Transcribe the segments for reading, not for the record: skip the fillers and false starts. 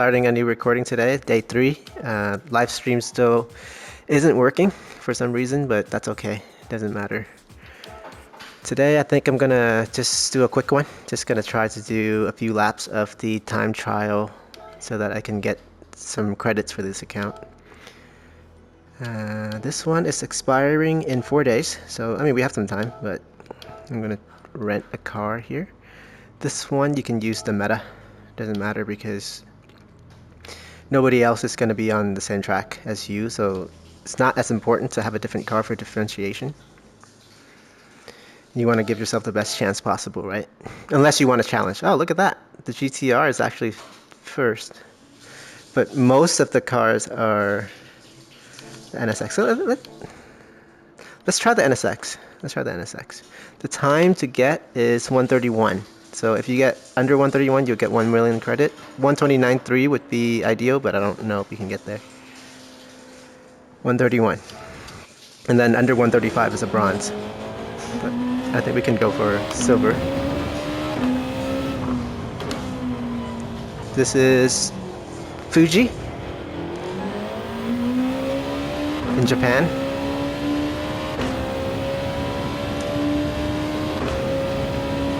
Starting a new recording today, day 3. Live stream still isn't working for some reason, but that's okay. It doesn't matter. Today I think I'm gonna just do a quick one. Just gonna try to do a few laps of the time trial so that I can get some credits for this account. This one is expiring in 4 days, so I mean we have some time, but I'm gonna rent a car here. This one you can use the meta. Doesn't matter because nobody else is going to be on the same track as you, so it's not as important to have a different car for differentiation. You want to give yourself the best chance possible, right? Unless you want to challenge. Oh, look at that. The GTR is actually first. But most of the cars are the NSX. So let's try the NSX. Let's try the NSX. The time to get is 131. So if you get under 131, you'll get 1 million credit. 129.3 would be ideal, but I don't know if you can get there. 131. And then under 135 is a bronze. But I think we can go for silver. This is Fuji in Japan.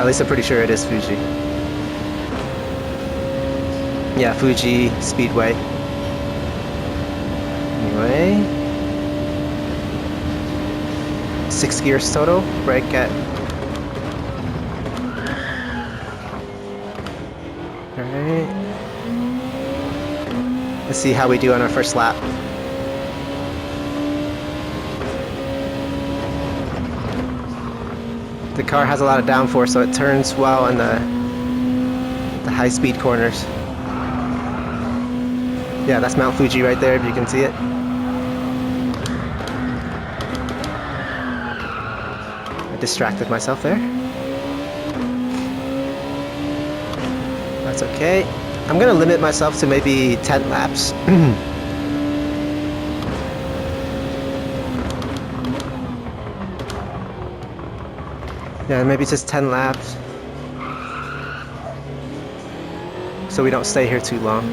At least I'm pretty sure it is Fuji. Yeah, Fuji Speedway. Anyway, 6 gears total. Brake at. Alright. Let's see how we do on our first lap. The car has a lot of downforce, so it turns well in the high-speed corners. Yeah, that's Mount Fuji right there, if you can see it. I distracted myself there. That's okay. I'm gonna limit myself to maybe 10 laps. Yeah, maybe just 10 laps. So we don't stay here too long.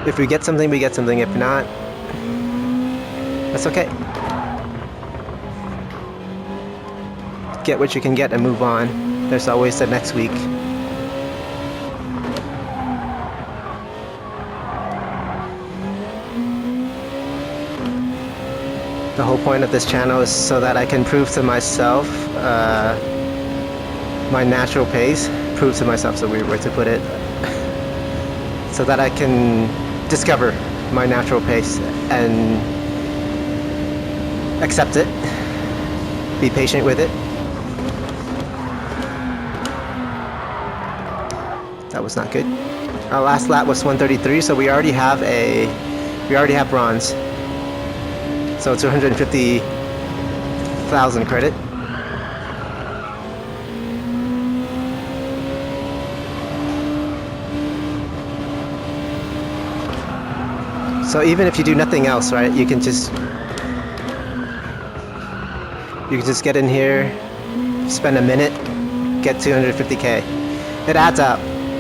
If we get something, we get something. If not, that's okay. Get what you can get and move on. There's always the next week. The whole point of this channel is so that I can prove to myself my natural pace. Prove to myself is a weird way to put it. So that I can discover my natural pace and accept it. Be patient with it. That was not good. Our last lap was 133, so we already have bronze. So 250,000 credit. So even if you do nothing else, right, you can just get in here, spend a minute, get 250k. It adds up.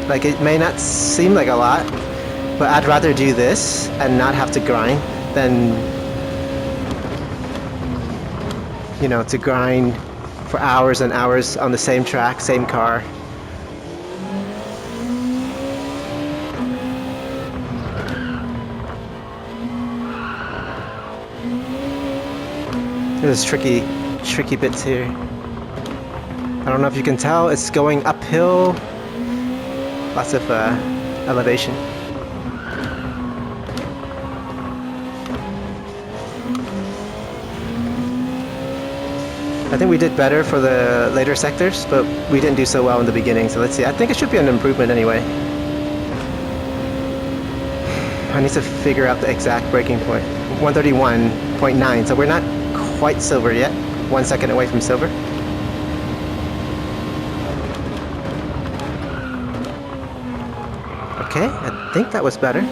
Like, it may not seem like a lot, but I'd rather do this and not have to grind than, you know, to grind for hours and hours on the same track, same car. There's tricky bits here. I don't know if you can tell, it's going uphill. Lots of elevation. I think we did better for the later sectors, but we didn't do so well in the beginning, so let's see. I think it should be an improvement anyway. I need to figure out the exact breaking point. 131.9, so we're not quite silver yet. 1 second away from silver. Okay, I think that was better.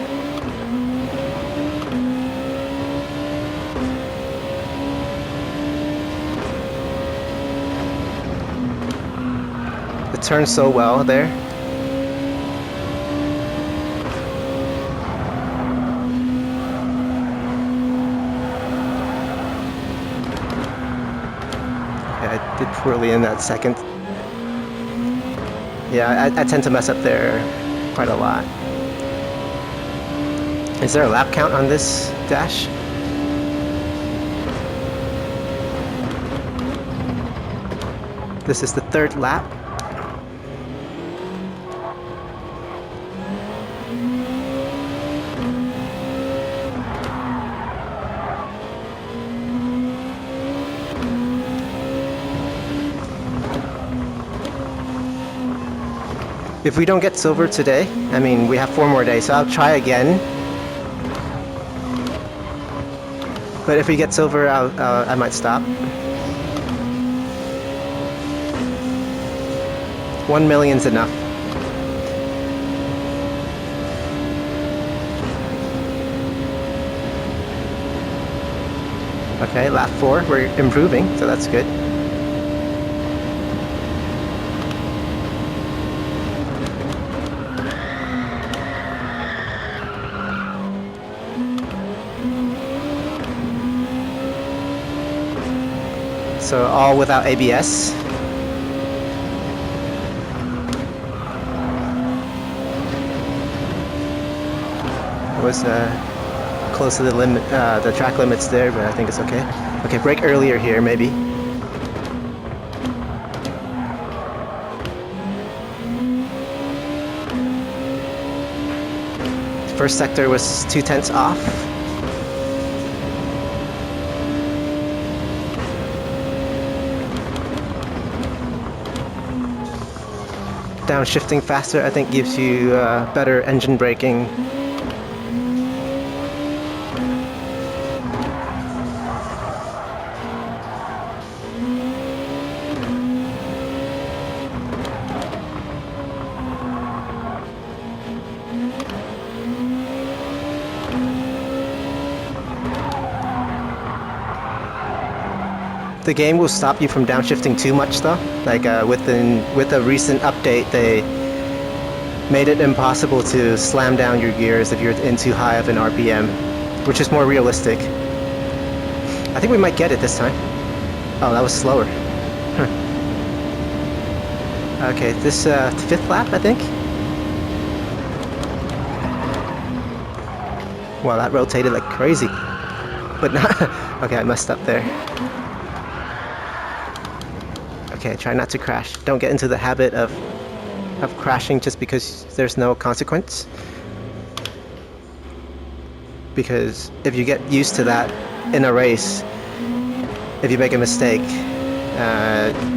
turned so well there. I did poorly in that second. Yeah, I tend to mess up there quite a lot. Is there a lap count on this dash? This is the third lap. If we don't get silver today, I mean, we have 4 more days, so I'll try again. But if we get silver, I might stop. 1 million's enough. Okay, lap 4, we're improving, so that's good. So all without ABS. It was close to the limit, the track limits there, but I think it's okay. Okay, brake earlier here, maybe. First sector was 2/10 off. Downshifting faster, I think, gives you better engine braking. The game will stop you from downshifting too much though. Like with a recent update, they made it impossible to slam down your gears if you're in too high of an RPM, which is more realistic. I think we might get it this time. Oh, that was slower. Huh. Okay, this 5th lap, I think. Wow, that rotated like crazy. But not. Okay, I messed up there. Okay, try not to crash. Don't get into the habit of crashing just because there's no consequence. Because if you get used to that in a race, if you make a mistake,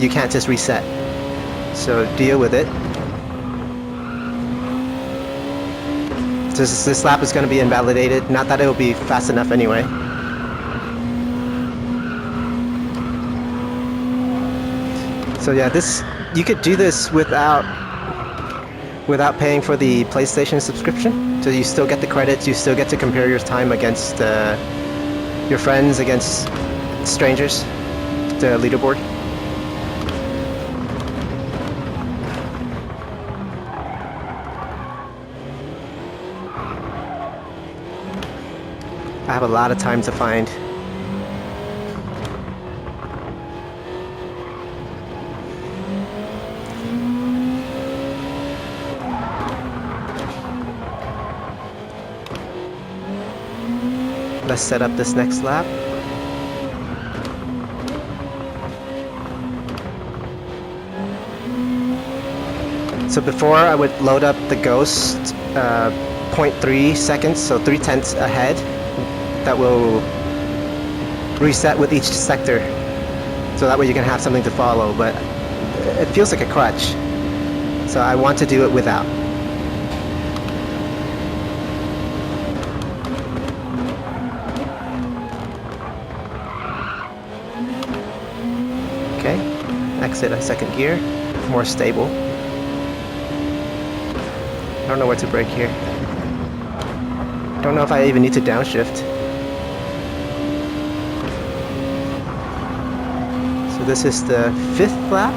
you can't just reset. So deal with it. This lap is going to be invalidated. Not that it will be fast enough anyway. So yeah, you could do this without paying for the PlayStation subscription. So you still get the credits, you still get to compare your time against your friends, against strangers, the leaderboard. I have a lot of time to find. Let's set up this next lap. So before I would load up the Ghost 0.3 seconds, so 3/10 ahead. That will reset with each sector. So that way you can have something to follow, but it feels like a crutch. So I want to do it without. Okay, exit a second gear, more stable. I don't know where to brake here. Don't know if I even need to downshift. So this is the 5th lap.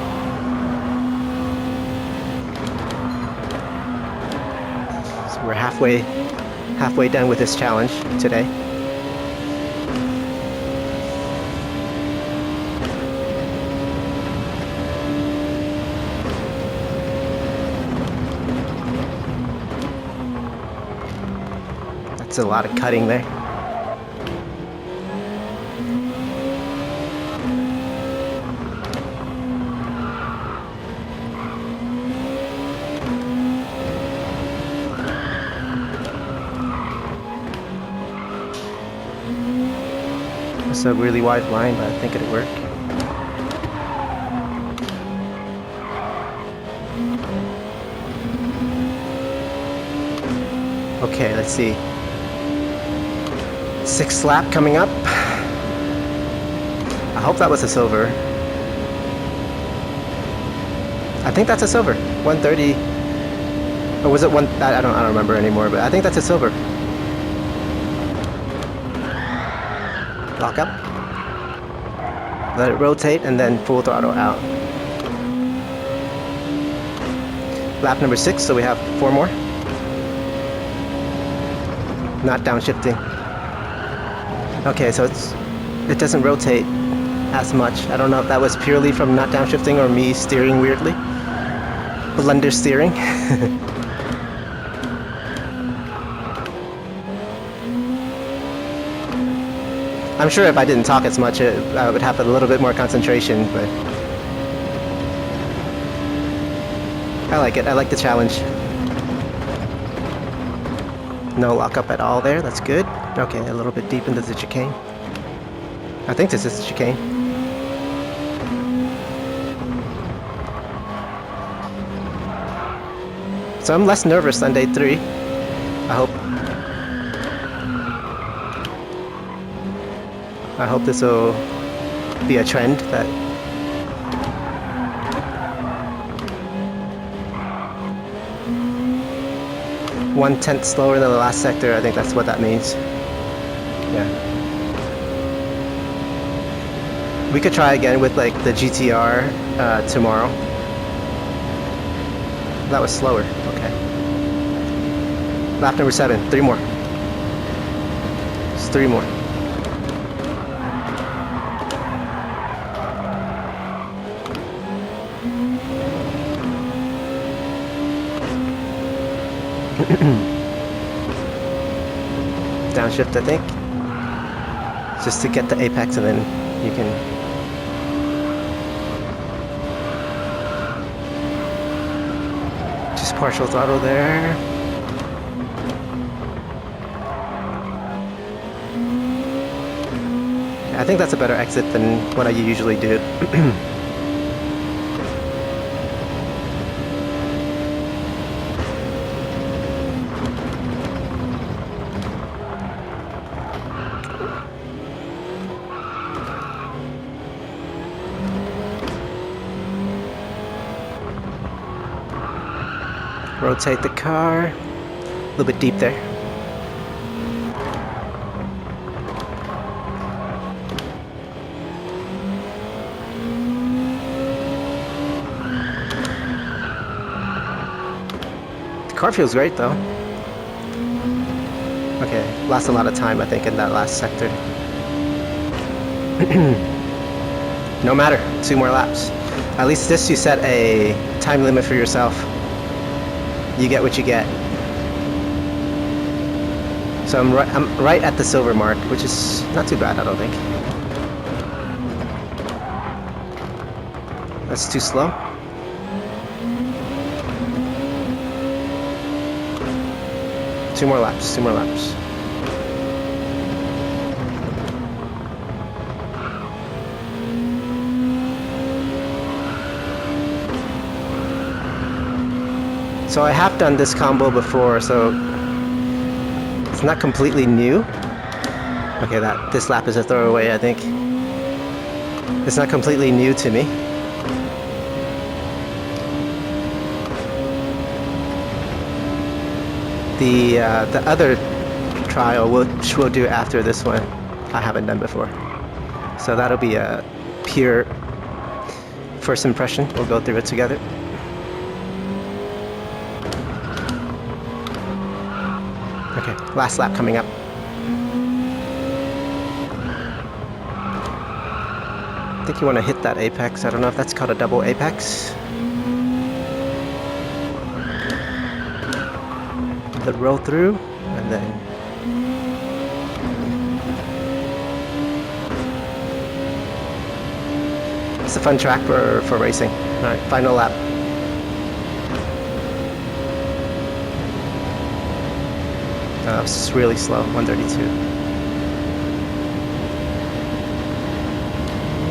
We're halfway done with this challenge today. That's a lot of cutting there. It's a really wide line, but I think it'll work. Okay, let's see. 6th lap coming up. I hope that was a silver. I think that's a silver. 130. Or was it one? I don't remember anymore, but I think that's a silver. Lock up. Let it rotate and then full throttle out. Lap number 6, so we have 4 more. Not downshifting. Okay, so it doesn't rotate as much. I don't know if that was purely from not downshifting or me steering weirdly. Blunder steering. I'm sure if I didn't talk as much, I would have a little bit more concentration, but I like it. I like the challenge. No lockup at all there. That's good. Okay, a little bit deep into the chicane. I think this is the chicane. So I'm less nervous on day 3. I hope this will be a trend that one-tenth slower than the last sector. I think that's what that means. Yeah. We could try again with like the GTR tomorrow. That was slower. Okay. Lap number 7. 3 more. Just 3 more. Downshift, I think, just to get the apex, and then you can just partial throttle there. I think that's a better exit than what I usually do. Rotate the car, a little bit deep there. The car feels great though. Okay, lost a lot of time I think in that last sector. No matter, 2 more laps. At least this you set a time limit for yourself. You get what you get. So I'm right at the silver mark, which is not too bad, I don't think. That's too slow. Two more laps. So I have done this combo before, so it's not completely new. Okay, this lap is a throwaway, I think. It's not completely new to me. The other trial which we'll do after this one, I haven't done before. So that'll be a pure first impression. We'll go through it together. Okay, last lap coming up. I think you want to hit that apex. I don't know if that's called a double apex. The roll through, and then it's a fun track for racing. All right, final lap. It's really slow, 132.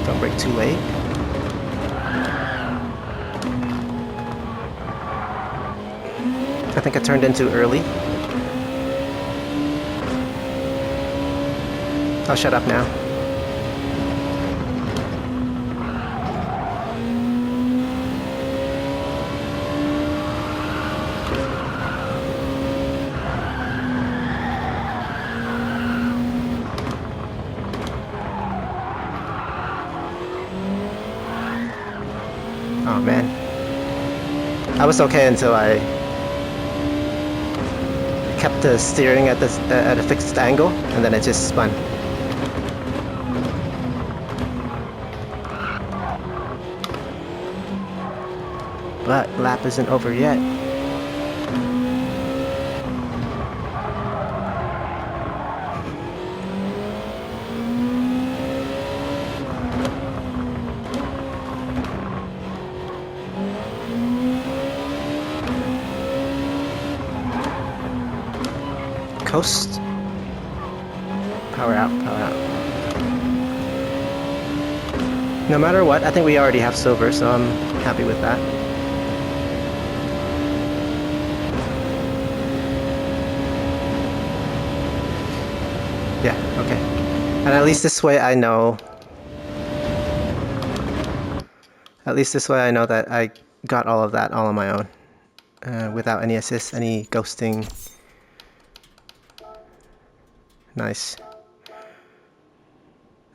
Don't brake too late. I think I turned in too early. I'll shut up now. Oh man. I was okay until I kept the steering at a fixed angle, and then it just spun. But lap isn't over yet. Coast. Power out, power out. No matter what, I think we already have silver, so I'm happy with that. Yeah, okay. And at least this way I know... At least this way I know that I got all of that all on my own. Without any assist, any ghosting. Nice.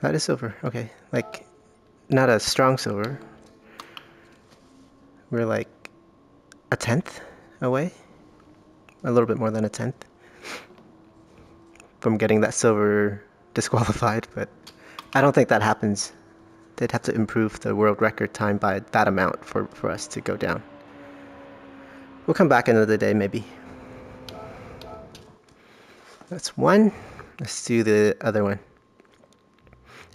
That is silver, okay. Like, not a strong silver. We're like a 10th away. A little bit more than a 10th. From getting that silver disqualified, but I don't think that happens. They'd have to improve the world record time by that amount for us to go down. We'll come back another day, maybe. That's one. Let's do the other one.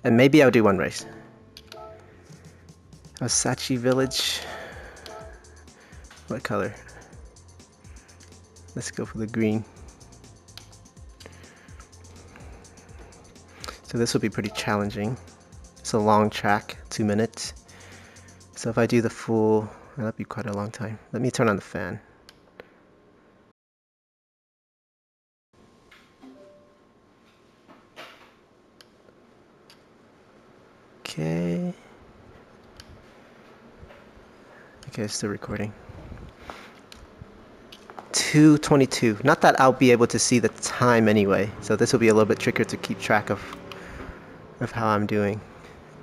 And maybe I'll do one race. Alsace Village. What color? Let's go for the green. So this will be pretty challenging. It's a long track, 2 minutes. So if I do the full, that'll be quite a long time. Let me turn on the fan. Okay. Okay, it's still recording. 2:22. Not that I'll be able to see the time anyway, so this will be a little bit trickier to keep track of how I'm doing.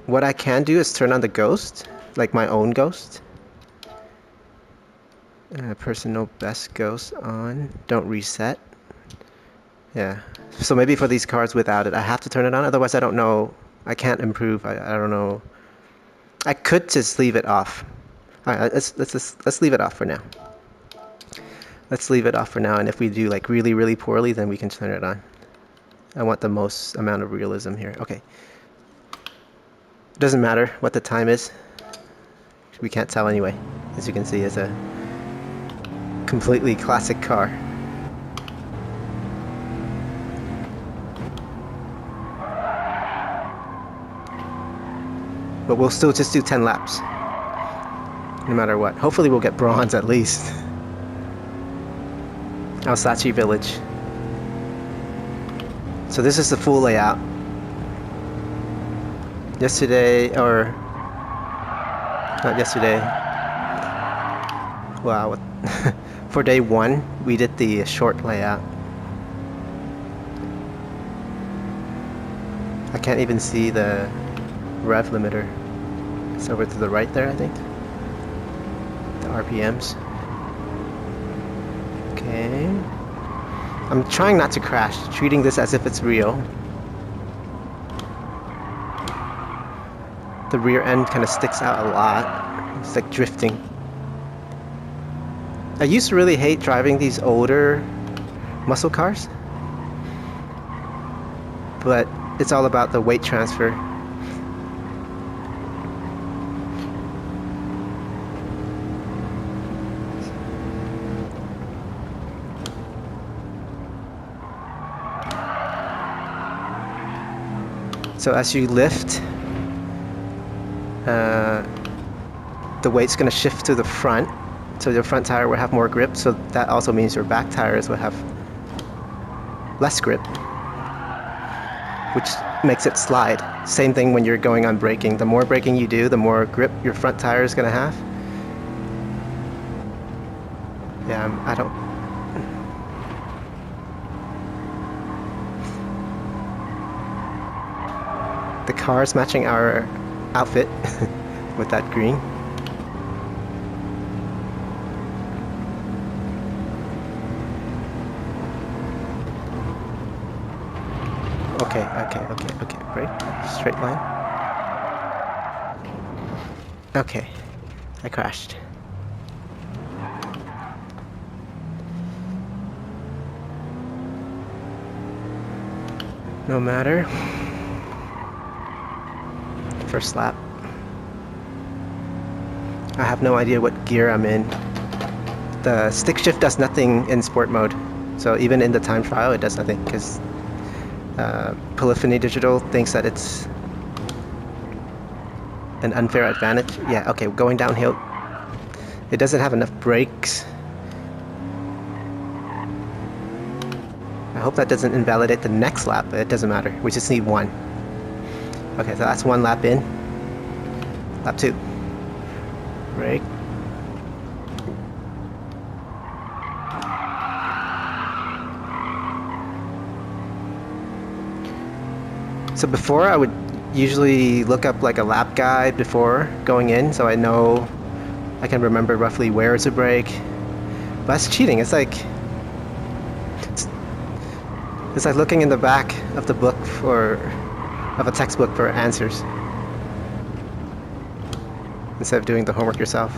What I can do is turn on the ghost, like my own ghost. Personal best ghost on. Don't reset. Yeah. So maybe for these cars without it, I have to turn it on. Otherwise, I don't know. I can't improve. I don't know. I could just leave it off. All right, let's leave it off for now. Let's leave it off for now, and if we do like really poorly, then we can turn it on. I want the most amount of realism here. Okay. Doesn't matter what the time is. We can't tell anyway. As you can see, it's a completely classic car. But we'll still just do 10 laps. No matter what. Hopefully we'll get bronze at least. Alsace Village. So this is the full layout. Yesterday, or not yesterday. Wow. For day 1, we did the short layout. I can't even see the rev limiter. It's over to the right there, I think. The RPMs. Okay. I'm trying not to crash, treating this as if it's real. The rear end kind of sticks out a lot. It's like drifting. I used to really hate driving these older muscle cars, but it's all about the weight transfer. So as you lift, the weight's going to shift to the front, so your front tire will have more grip, so that also means your back tires will have less grip, which makes it slide. Same thing when you're going on braking. The more braking you do, the more grip your front tire is going to have. Yeah, I don't... The car's matching our outfit with that green. Okay, brake, straight line. Okay, I crashed. No matter. First lap. I have no idea what gear I'm in. The stick shift does nothing in sport mode, so even in the time trial it does nothing, because Polyphony Digital thinks that it's an unfair advantage. Yeah, okay, going downhill. It doesn't have enough brakes. I hope that doesn't invalidate the next lap, but it doesn't matter. We just need one. Okay, so that's one lap in. Lap 2. Brake. So before, I would usually look up like a lap guide before going in, so I know, I can remember roughly where to brake. But that's cheating. It's like looking in the back of the book of a textbook for answers instead of doing the homework yourself.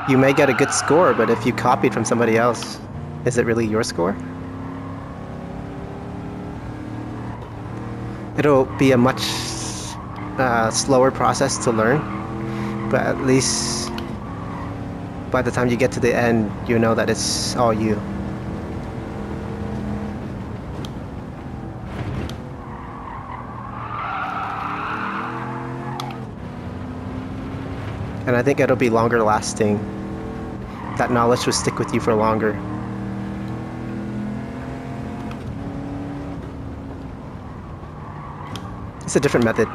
You may get a good score, but if you copied from somebody else, is it really your score? It'll be a much slower process to learn, but at least by the time you get to the end, you know that it's all you. And I think it'll be longer lasting. That knowledge will stick with you for longer. It's a different method,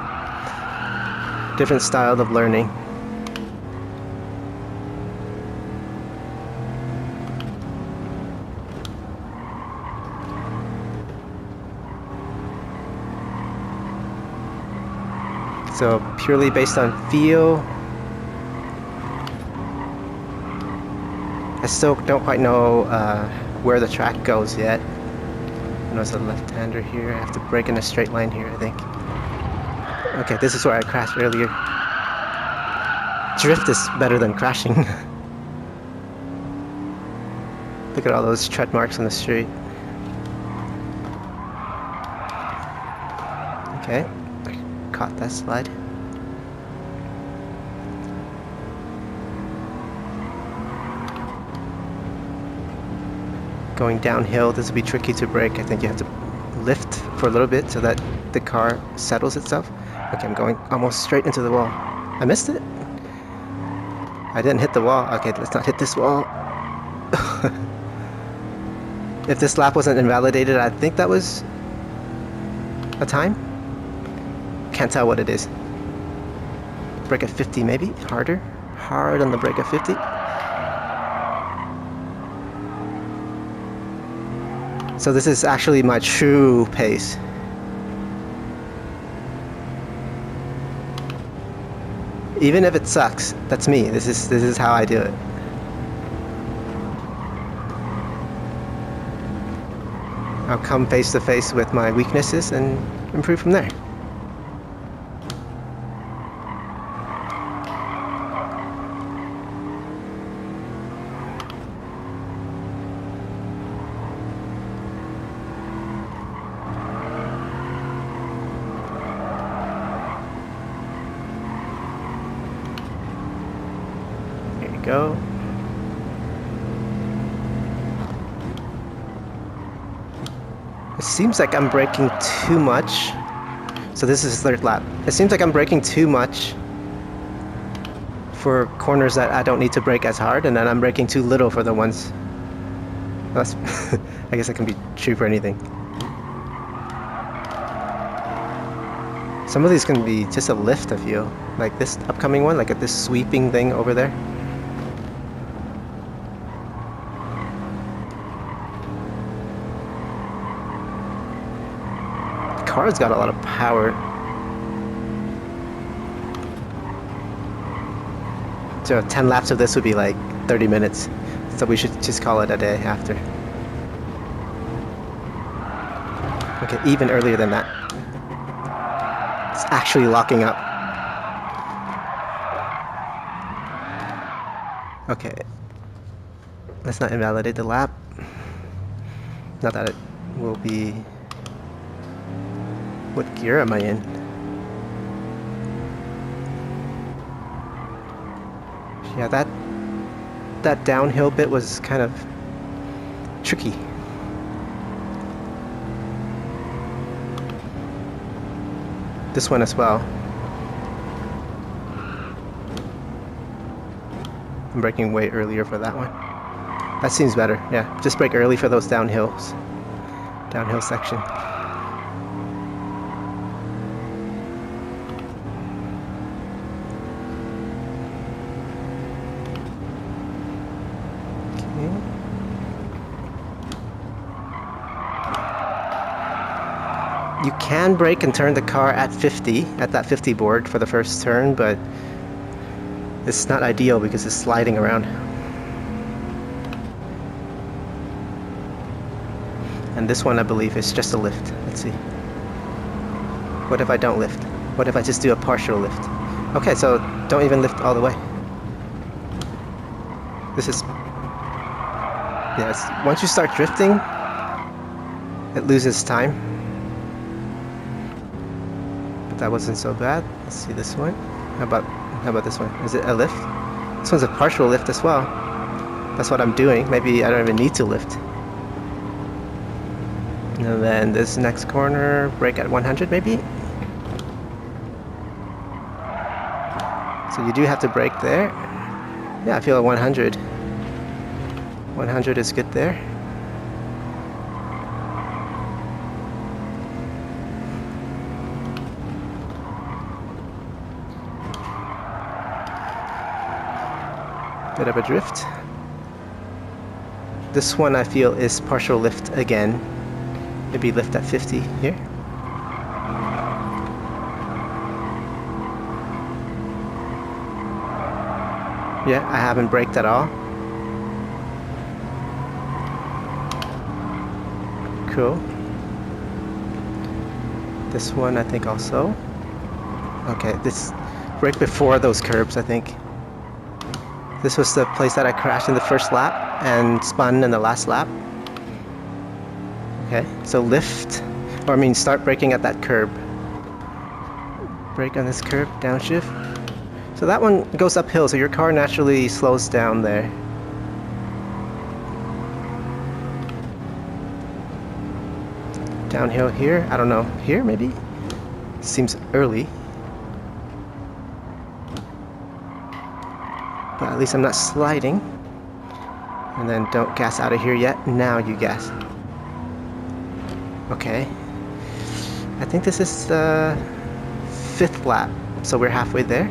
different style of learning. So purely based on feel, I still don't quite know where the track goes yet. I know it's a left-hander here. I have to brake in a straight line here, I think. Okay, this is where I crashed earlier. Drift is better than crashing. Look at all those tread marks on the street. Okay, caught that slide. Going downhill, this will be tricky to brake. I think you have to lift for a little bit so that the car settles itself. Okay, I'm going almost straight into the wall. I missed it? I didn't hit the wall. Okay, let's not hit this wall. If this lap wasn't invalidated, I think that was a time. Can't tell what it is. Brake at 50 maybe? Harder? Hard on the brake at 50. So this is actually my true pace. Even if it sucks, that's me. This is how I do it. I'll come face to face with my weaknesses and improve from there. There you go. It seems like I'm braking too much. So this is third lap. It seems like I'm braking too much for corners that I don't need to brake as hard, and then I'm braking too little for the ones. That's I guess it can be true for anything. Some of these can be just a lift, I feel. Like this upcoming one, like at this sweeping thing over there. Car's got a lot of power. So 10 laps of this would be like 30 minutes. So we should just call it a day after. Okay, even earlier than that. It's actually locking up. Okay. Let's not invalidate the lap. Not that it will be... What gear am I in? Yeah, that downhill bit was kind of tricky. This one as well. I'm braking way earlier for that one. That seems better, yeah. Just brake early for those downhills. Downhill section. You can brake and turn the car at 50, at that 50 board for the first turn, but it's not ideal because it's sliding around. And this one, I believe, is just a lift. Let's see. What if I don't lift? What if I just do a partial lift? Okay, so don't even lift all the way. This is... Yes, once you start drifting, it loses time. That wasn't so bad. Let's see this one. How about this one? Is it a lift? This one's a partial lift as well. That's what I'm doing. Maybe I don't even need to lift. And then this next corner, brake at 100 maybe? So you do have to brake there. Yeah, I feel at 100. 100 is good there. Bit of a drift. This one I feel is partial lift again. Maybe lift at 50 here. Yeah, I haven't braked at all. Cool. This one I think also. Okay, this brake before those curbs, I think. This was the place that I crashed in the first lap and spun in the last lap. Okay, so lift, or I mean start braking at that curb. Brake on this curb, downshift. So that one goes uphill, so your car naturally slows down there. Downhill here, I don't know, here maybe? Seems early. But at least I'm not sliding. And then don't gas out of here yet. Now you gas. Okay. I think this is the 5th lap. So we're halfway there.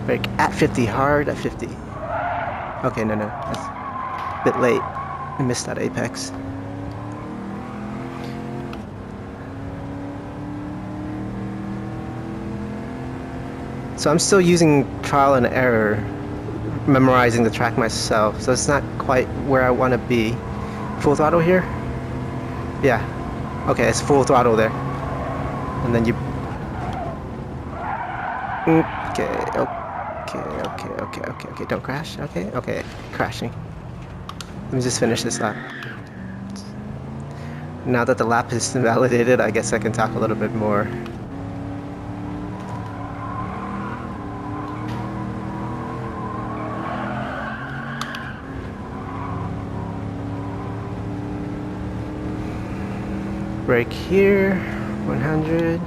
Brake at 50, hard at 50. Okay, no. That's a bit late. I missed that apex. So I'm still using trial and error, memorizing the track myself, so it's not quite where I want to be. Full throttle here. Yeah. Okay, it's full throttle there. And then you... Okay. Don't crash. Okay. Crashing. Let me just finish this lap. Now that the lap is invalidated, I guess I can talk a little bit more. Brake here, 100.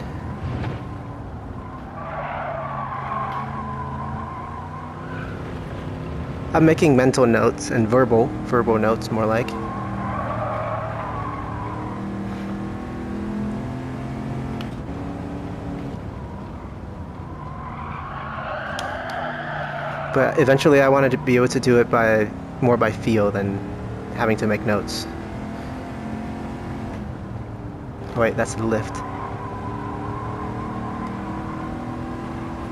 I'm making mental notes and verbal notes more like. But eventually I wanted to be able to do it more by feel than having to make notes. Oh wait, that's the lift.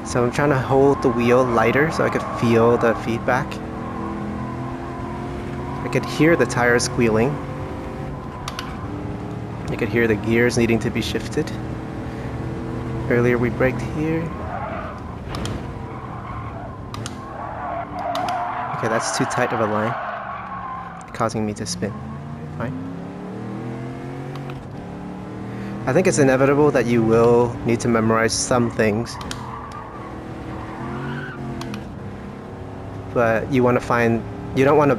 So I'm trying to hold the wheel lighter so I could feel the feedback. I could hear the tires squealing. I could hear the gears needing to be shifted. Earlier we braked here. Okay, that's too tight of a line, causing me to spin. Fine. I think it's inevitable that you will need to memorize some things. But you want to you don't want to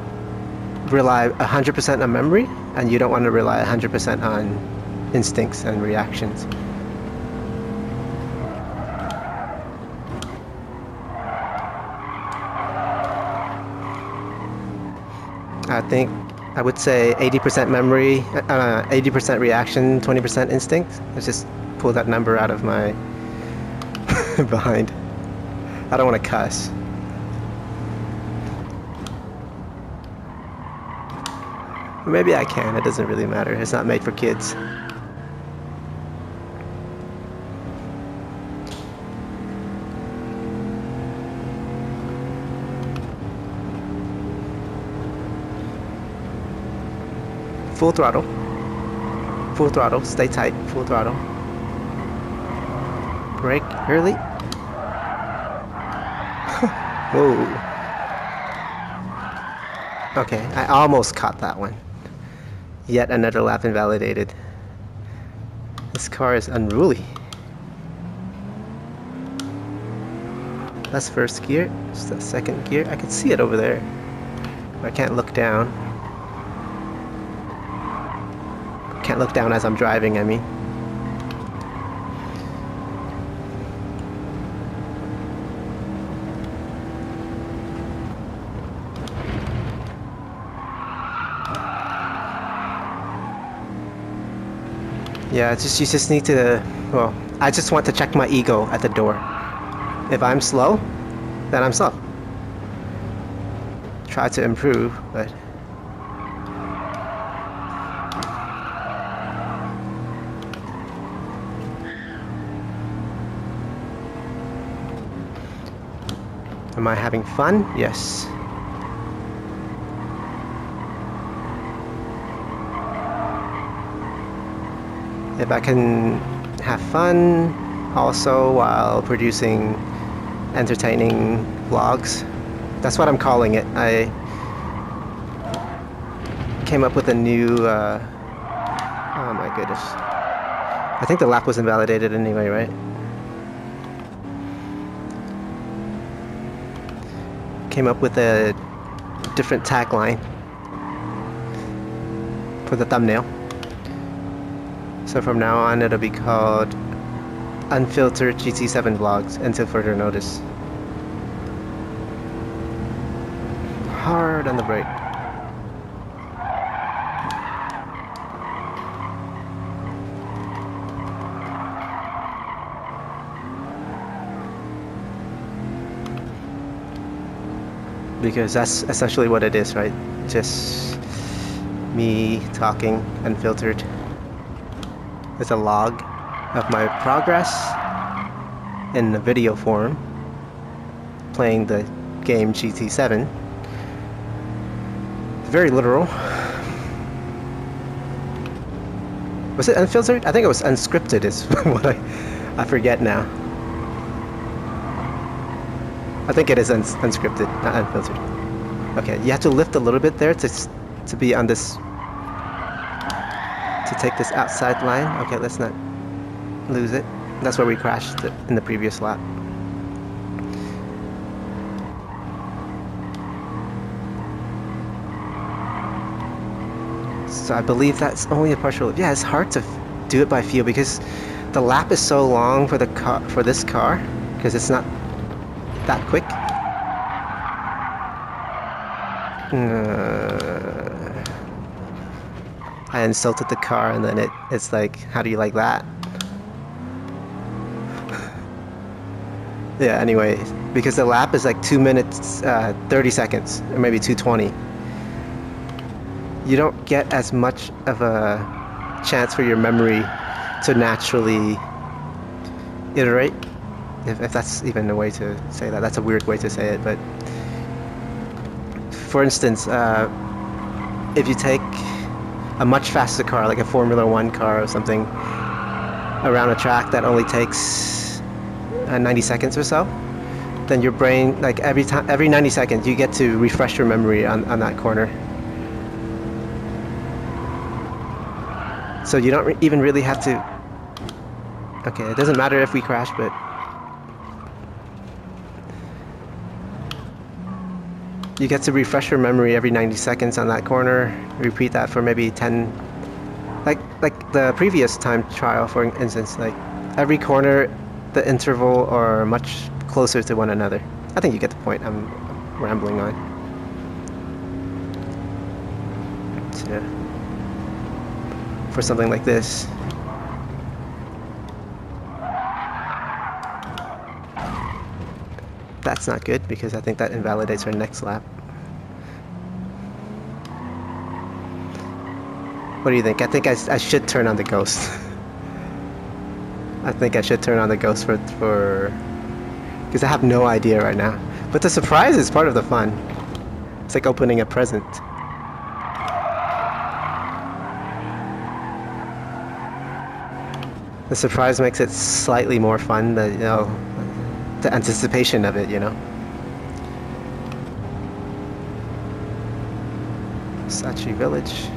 rely 100% on memory, and you don't want to rely 100% on instincts and reactions. I would say 80% memory, 80% reaction, 20% instinct. Let's just pull that number out of my behind. I don't want to cuss. Or maybe I can, it doesn't really matter. It's not made for kids. Full throttle. Full throttle. Stay tight. Full throttle. Brake early. Whoa. Okay, I almost caught that one. Yet another lap invalidated. This car is unruly. That's first gear. It's the second gear. I can see it over there. I can't look down. Can't look down as I'm driving, I mean. Yeah, you just need to, well, I just want to check my ego at the door. If I'm slow, then I'm slow. Try to improve, but... Am I having fun? Yes. If I can have fun also while producing entertaining vlogs, that's what I'm calling it. I came up with a new, oh my goodness. I think the lap was invalidated anyway, right? Came up with a different tagline for the thumbnail. So from now on it'll be called Unfiltered GT7 Vlogs until further notice. Hard on the brake. Because that's essentially what it is, right? Just me talking unfiltered. It's a log of my progress in the video form, playing the game GT7. Very literal. Was it unfiltered? I think it was unscripted is what I forget now. I think it is unscripted, not unfiltered. Okay, you have to lift a little bit there to be on this, to take this outside line. Okay, let's not lose it. That's where we crashed in the previous lap. So I believe that's only a partial. Yeah, it's hard to do it by feel because the lap is so long for the car, for this car, because it's not that quick. I insulted the car, and then it's like, how do you like that? Yeah, anyway, because the lap is like 2 minutes 30 seconds, or maybe 2:20. You don't get as much of a chance for your memory to naturally iterate, if that's even a way to say that. That's a weird way to say it, but for instance, if you take a much faster car, like a Formula One car or something, around a track that only takes 90 seconds or so, then your brain, like every 90 seconds, you get to refresh your memory on that corner. So you don't even really have to. Okay, it doesn't matter if we crash, but you get to refresh your memory every 90 seconds on that corner. Repeat that for maybe 10, like the previous time trial, for instance. Like every corner, the interval are much closer to one another. I think you get the point. I'm rambling on. So, for something like this, that's not good because I think that invalidates our next lap. What do you think? I think I should turn on the ghost. I think I should turn on the ghost for because I have no idea right now. But the surprise is part of the fun. It's like opening a present. The surprise makes it slightly more fun, the anticipation of it, Alsace Village.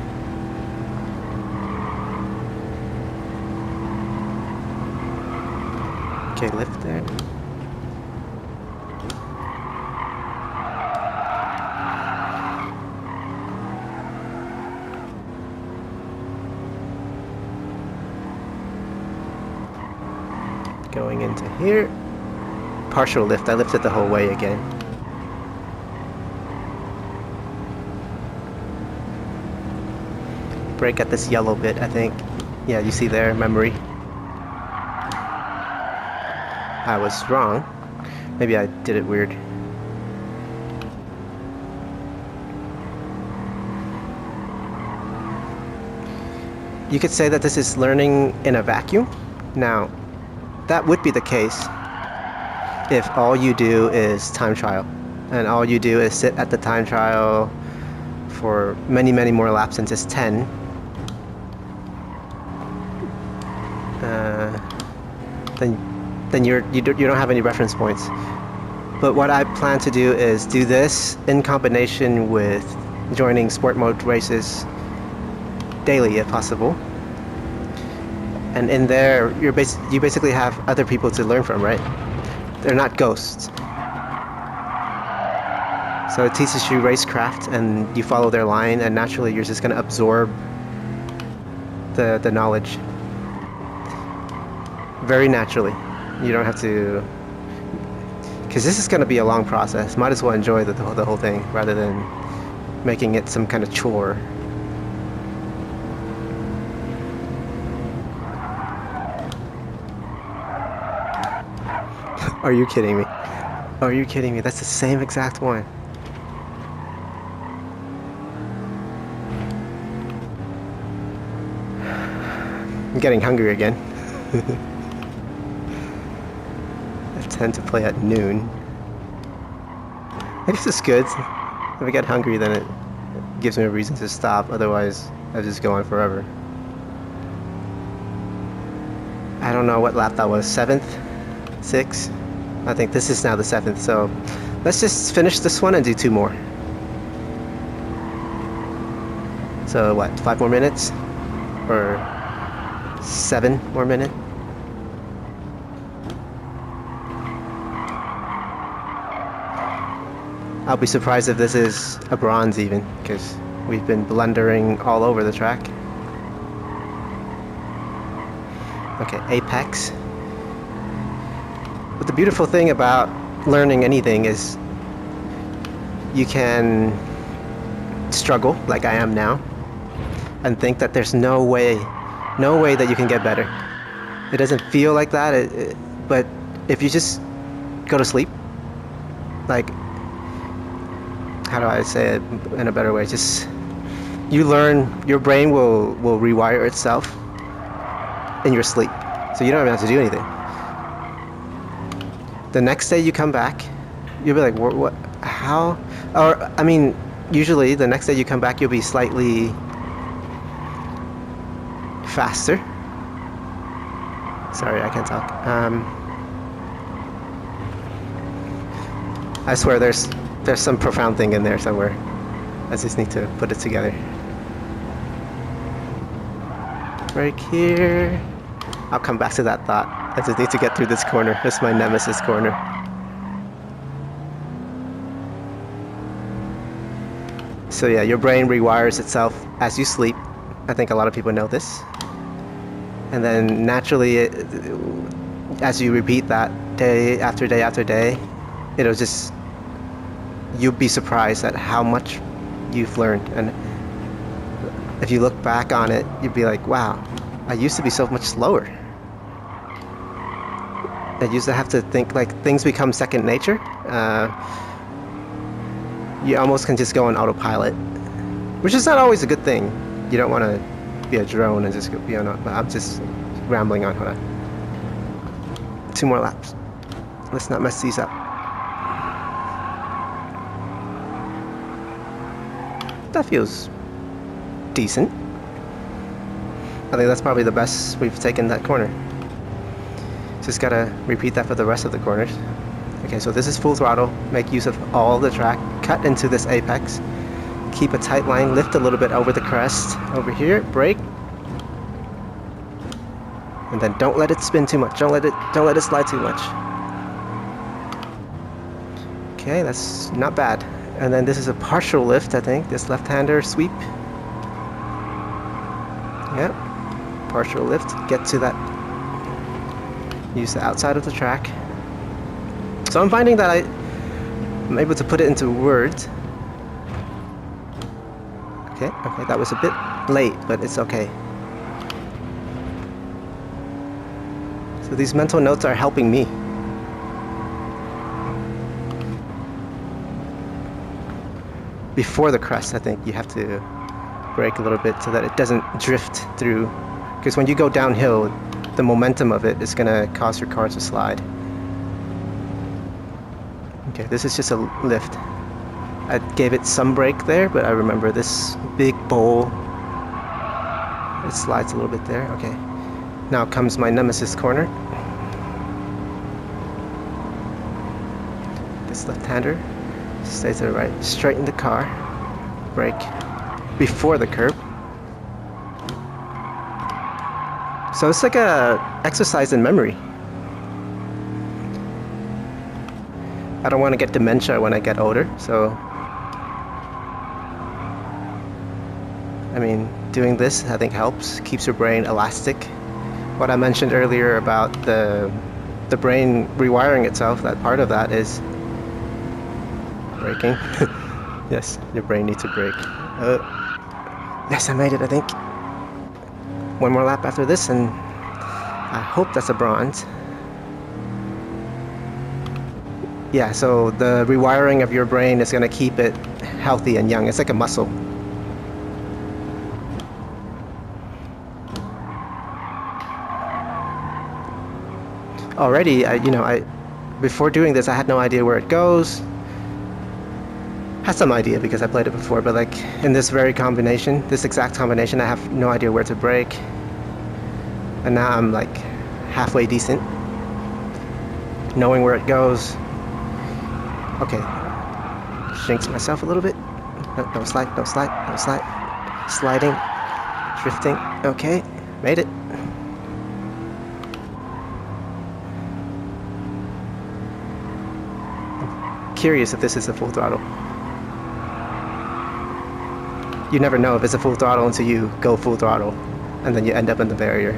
Okay, lift there. Going into here. Partial lift. I lifted the whole way again. Brake at this yellow bit, I think. Yeah, you see there, memory. I was wrong. Maybe I did it weird. You could say that this is learning in a vacuum. Now, that would be the case if all you do is time trial, and all you do is sit at the time trial for many, many more laps than just 10. Then you don't have any reference points. But what I plan to do is do this in combination with joining sport mode races daily if possible. And in there, you basically have other people to learn from, right? They're not ghosts. So it teaches you racecraft, and you follow their line, and naturally you're just going to absorb the knowledge. Very naturally. You don't have to... Because this is going to be a long process. Might as well enjoy the whole thing, rather than making it some kind of chore. Are you kidding me? Are you kidding me? That's the same exact one. I'm getting hungry again. I tend to play at noon. I guess it's good. If I get hungry, then it gives me a reason to stop. Otherwise, I just go on forever. don't know what lap that was, 7th, 6th. I think this is now the 7th, so let's just finish this one and do 2 more. So what, 5 more minutes? Or 7 more minutes? I'll be surprised if this is a bronze even, because we've been blundering all over the track. Okay, apex. But the beautiful thing about learning anything is you can struggle like I am now and think that there's no way that you can get better. It doesn't feel like that, but if you just go to sleep, like, how do I say it in a better way? Just, you learn, your brain will rewire itself in your sleep. So you don't even have to do anything. The next day you come back, you'll be like, what, how? Or, I mean, usually the next day you come back, you'll be slightly faster. Sorry, I can't talk. I swear there's some profound thing in there somewhere. I just need to put it together. Right here. I'll come back to that thought. I just need to get through this corner. This is my nemesis corner. So yeah, your brain rewires itself as you sleep. I think a lot of people know this. And then naturally, as you repeat that day after day after day, it'll just, you'll be surprised at how much you've learned. And if you look back on it, you'd be like, wow, I used to be so much slower. I used to have to think, like, things become second nature. You almost can just go on autopilot, which is not always a good thing. You don't want to be a drone and just be on, but I'm just rambling on. Hold on. 2 more laps. Let's not mess these up. That feels decent. I think that's probably the best we've taken that corner. Just gotta repeat that for the rest of the corners. Okay, so this is full throttle. Make use of all the track. Cut into this apex. Keep a tight line. Lift a little bit over the crest. Over here, brake. And then don't let it spin too much. Don't let it slide too much. Okay, that's not bad. And then this is a partial lift, I think. This left-hander sweep. Yep. Partial lift. Get to that. Use the outside of the track. So I'm finding that I'm able to put it into words. Okay, that was a bit late, but it's okay. So these mental notes are helping me. Before the crest, I think you have to brake a little bit so that it doesn't drift through. Because when you go downhill, the momentum of it is going to cause your car to slide. Okay, this is just a lift. I gave it some brake there, but I remember this big bowl. It slides a little bit there. Okay. Now comes my nemesis corner. This left-hander stays to the right. Straighten the car. Brake before the curb. So it's like a exercise in memory. I don't want to get dementia when I get older, so I mean, doing this I think helps, keeps your brain elastic. What I mentioned earlier about the brain rewiring itself, that part of that is braking. Yes, your brain needs to brake. Yes, I made it, I think. 1 more lap after this, and I hope that's a bronze. Yeah, so the rewiring of your brain is going to keep it healthy and young. It's like a muscle. Already, before doing this, I had no idea where it goes. Had some idea because I played it before, but like in this exact combination, I have no idea where to brake. And now I'm like halfway decent. Knowing where it goes. Okay. Jinx myself a little bit. No, don't slide, don't slide, don't slide. Sliding. Drifting. Okay. Made it. I'm curious if this is a full throttle. You never know if it's a full throttle until you go full throttle. And then you end up in the barrier.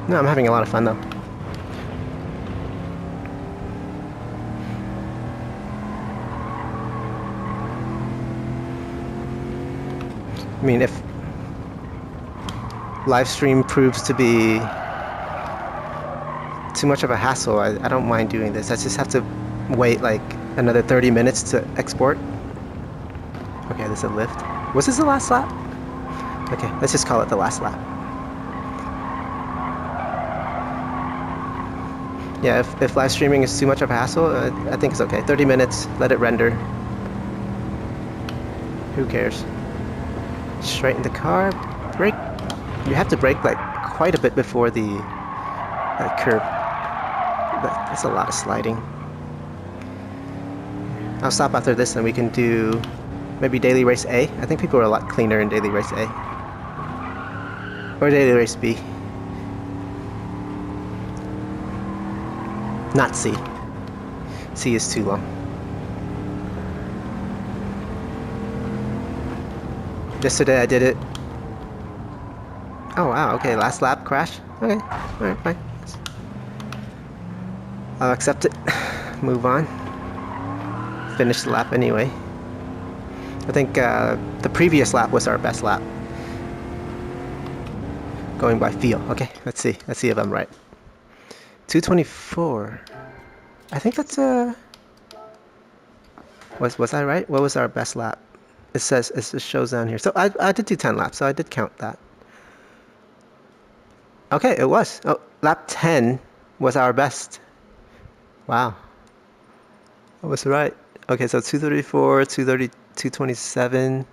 No, I'm having a lot of fun though. I mean, if live stream proves to be too much of a hassle, I don't mind doing this. I just have to wait like another 30 minutes to export. Okay, this is a lift. Was this the last lap? Okay, let's just call it the last lap. Yeah, if live streaming is too much of a hassle, I think it's okay. 30 minutes, let it render. Who cares? Straighten the car, brake. You have to brake like quite a bit before the curb. That's a lot of sliding. I'll stop after this and we can do maybe Daily Race A. I think people are a lot cleaner in Daily Race A. Or Daily Race B. Not C. C is too long. Yesterday I did it. Oh wow, okay, last lap crash. Okay, alright, fine. I'll accept it. Move on. Finish the lap anyway. I think the previous lap was our best lap. Going by feel. Okay, let's see. Let's see if I'm right. 224. I think that's was I right? What was our best lap? It says it shows down here. So I did do 10 laps, so I did count that. Okay, it was. Oh, lap 10 was our best. Wow. I was right. Okay, so 234, 230, 227.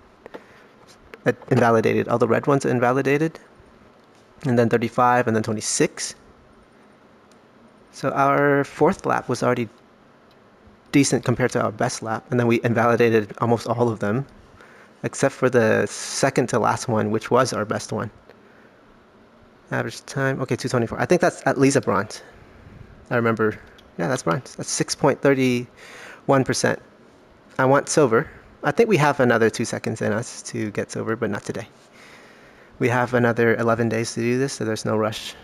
That invalidated. All the red ones invalidated. And then 35 and then 26. So our fourth lap was already decent compared to our best lap, and then we invalidated almost all of them, except for the second to last one, which was our best one. Average time, okay, 224. I think that's at least a bronze. I remember, yeah, that's bronze. That's 6.31%. I want silver. I think we have another 2 seconds in us to get silver, but not today. We have another 11 days to do this, so there's no rush.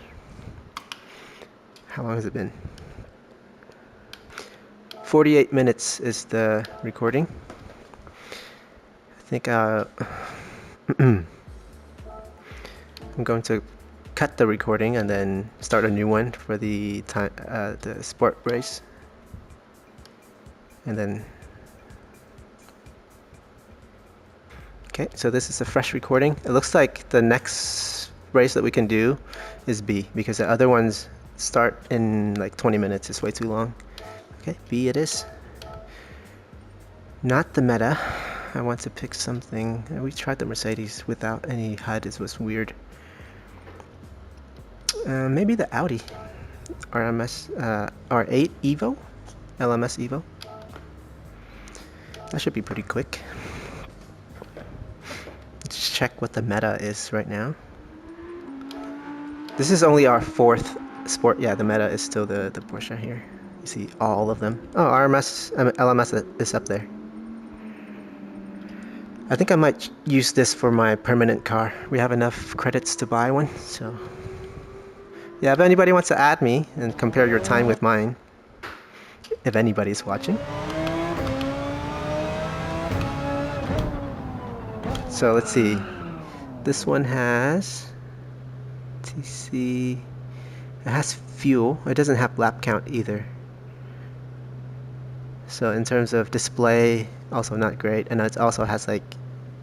How long has it been? 48 minutes is the recording. I think I'm going to cut the recording and then start a new one for the time, the sport race. And then okay, so this is a fresh recording. It looks like the next race that we can do is B, because the other ones start in like 20 minutes. It's way too long. Okay, B it is. Not the Meta. I want to pick something. We tried the Mercedes without any HUD. It was weird. Maybe the Audi RMS R8 Evo, LMS Evo. That should be pretty quick. Let's check what the Meta is right now. This is only our fourth sport. Yeah, the Meta is still the Porsche here. You see all of them. Oh, LMS is up there. I think I might use this for my permanent car. We have enough credits to buy one, so yeah, if anybody wants to add me and compare your time with mine, if anybody's watching. So let's see. This one has TC. It has fuel. It doesn't have lap count either. So in terms of display, also not great. And it also has like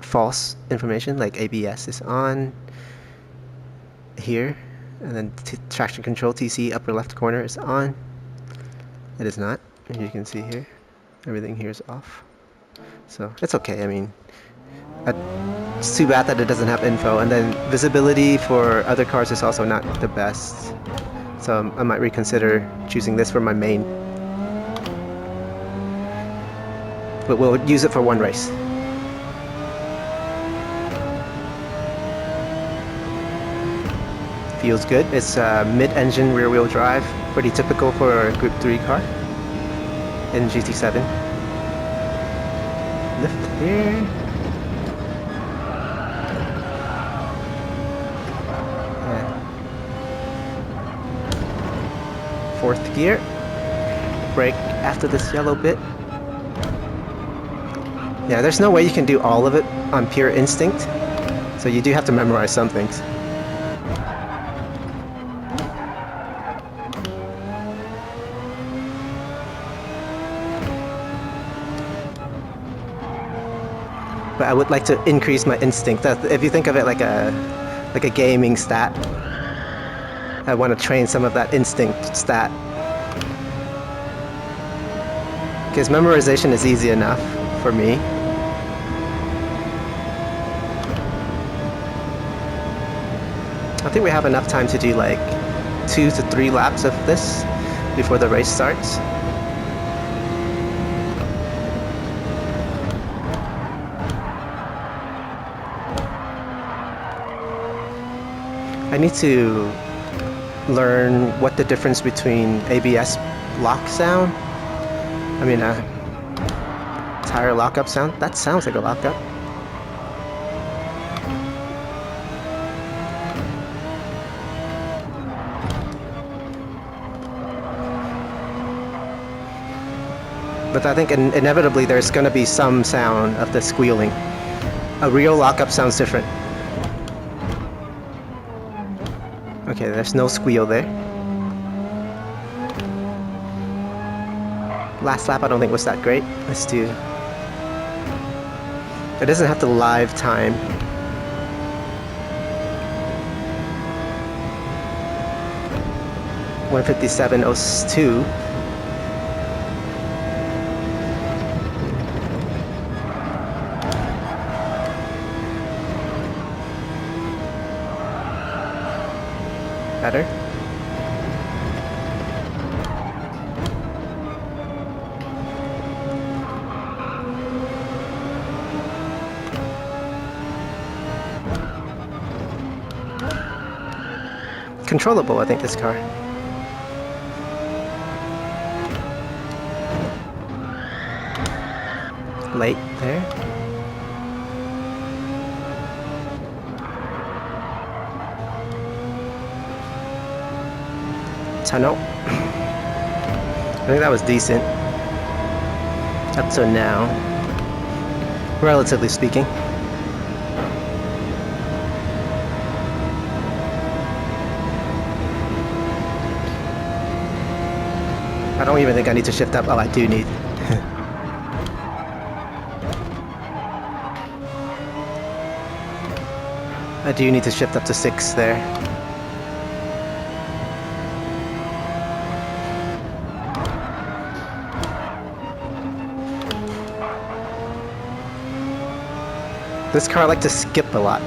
false information, like ABS is on here. And then traction control TC upper left corner is on. It is not. And you can see here, everything here is off. So it's okay. I mean, It's too bad that it doesn't have info, and then visibility for other cars is also not the best. So I might reconsider choosing this for my main. But we'll use it for one race. Feels good. It's mid-engine rear-wheel drive, pretty typical for a Group 3 car in GT7. Lift here. Yeah. Fourth gear. Brake after this yellow bit. Yeah, there's no way you can do all of it on pure instinct, so you do have to memorize some things. But I would like to increase my instinct. If you think of it like a gaming stat, I want to train some of that instinct stat. Because memorization is easy enough for me. I think we have enough time to do like 2 to 3 laps of this before the race starts. I need to learn what the difference between ABS lock sound, tire lockup sound. That sounds like a lockup. But I think inevitably there's going to be some sound of the squealing. A real lockup sounds different. Okay, there's no squeal there. Last lap I don't think was that great. Let's do... It doesn't have to live time. .157.02. Better. Controllable, I think, this car. Late there. Tunnel. I think that was decent. Up to now. Relatively speaking. I don't even think I need to shift up. Oh, I do need. I do need to shift up to 6 there. This car I like to skip a lot.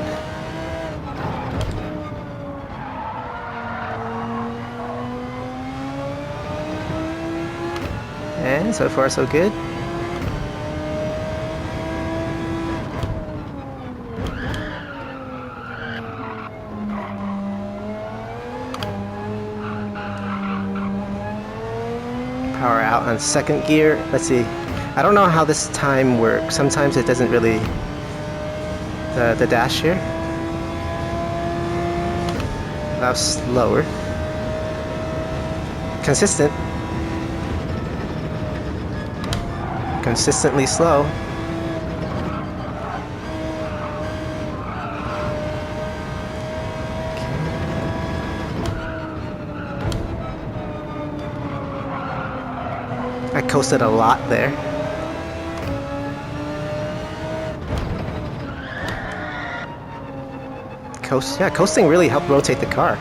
And so far so good. Power out on second gear. Let's see. I don't know how this time works. Sometimes it doesn't really... The dash here. That was slower. Consistent. Consistently slow. I coasted a lot there. Coasting really helped rotate the car.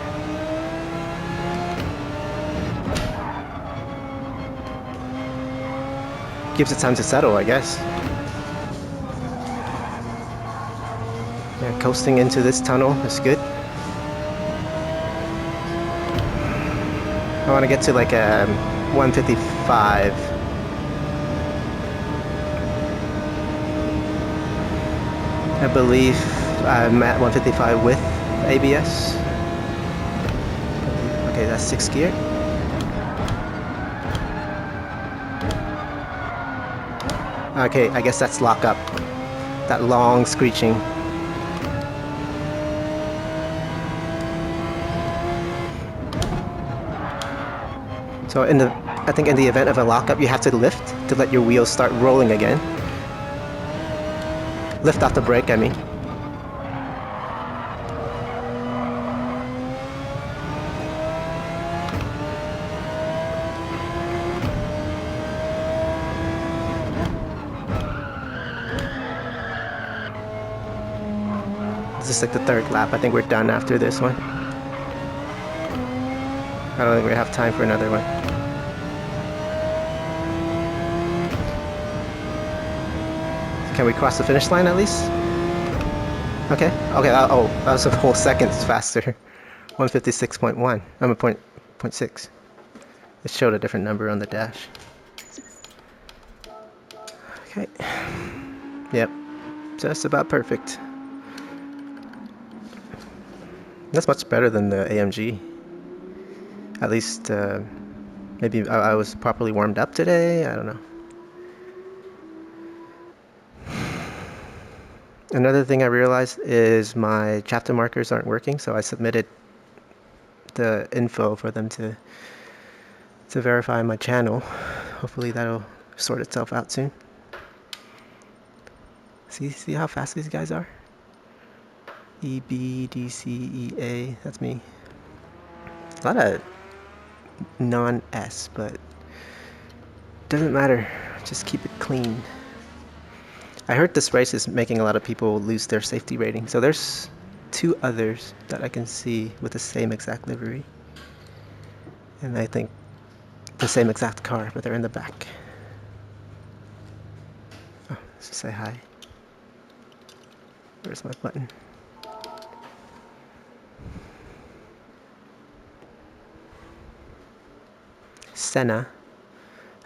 Gives it time to settle, I guess. Coasting into this tunnel is good. I want to get to like a 155. I believe I'm at 155 with ABS. Okay, that's 6th gear. Okay, I guess that's lock up. That long screeching. So I think in the event of a lockup, you have to lift to let your wheels start rolling again. Lift off the brake, I mean. This is like the 3rd lap. I think we're done after this one. I don't think we have time for another one. Can we cross the finish line at least? Okay. Okay. Oh, that was a whole second faster. 156.1. I'm a point 0.6. It showed a different number on the dash. Okay. Yep. Just about perfect. That's much better than the AMG. At least, maybe I was properly warmed up today. I don't know. Another thing I realized is my chapter markers aren't working, so I submitted the info for them to verify my channel. Hopefully that'll sort itself out soon. See how fast these guys are? E, B, D, C, E, A. That's me. A lot of non-S, but doesn't matter. Just keep it clean. I heard this race is making a lot of people lose their safety rating. So there's 2 others that I can see with the same exact livery. And I think the same exact car, but they're in the back. Oh, let's just say hi. Where's my button? Senna.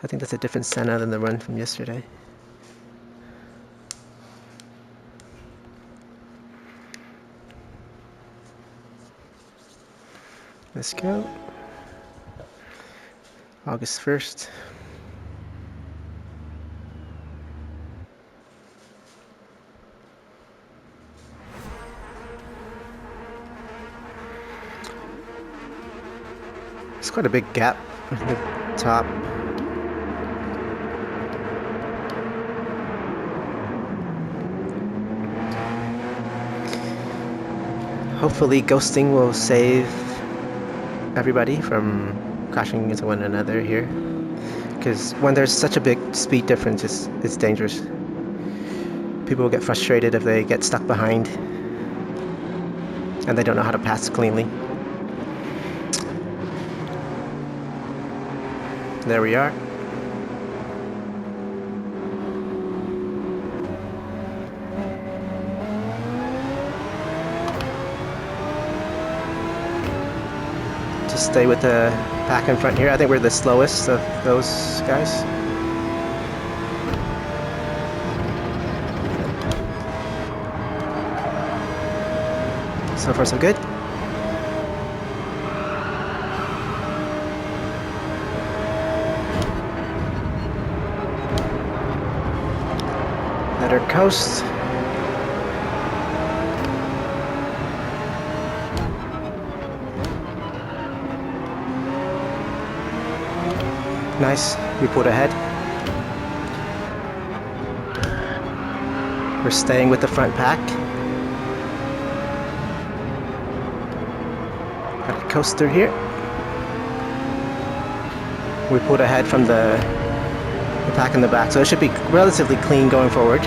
I think that's a different Senna than the one from yesterday. Let's go. August 1st. It's quite a big gap at the top. Hopefully ghosting will save everybody from crashing into one another here, because when there's such a big speed difference, it's dangerous. People will get frustrated if they get stuck behind and they don't know how to pass cleanly. There we are. Just stay with the pack in front here. I think we're the slowest of those guys. So far so good. Let her coast. Nice, we pulled ahead. We're staying with the front pack. Got a coast through here. We pulled ahead from the pack in the back, so it should be relatively clean going forward.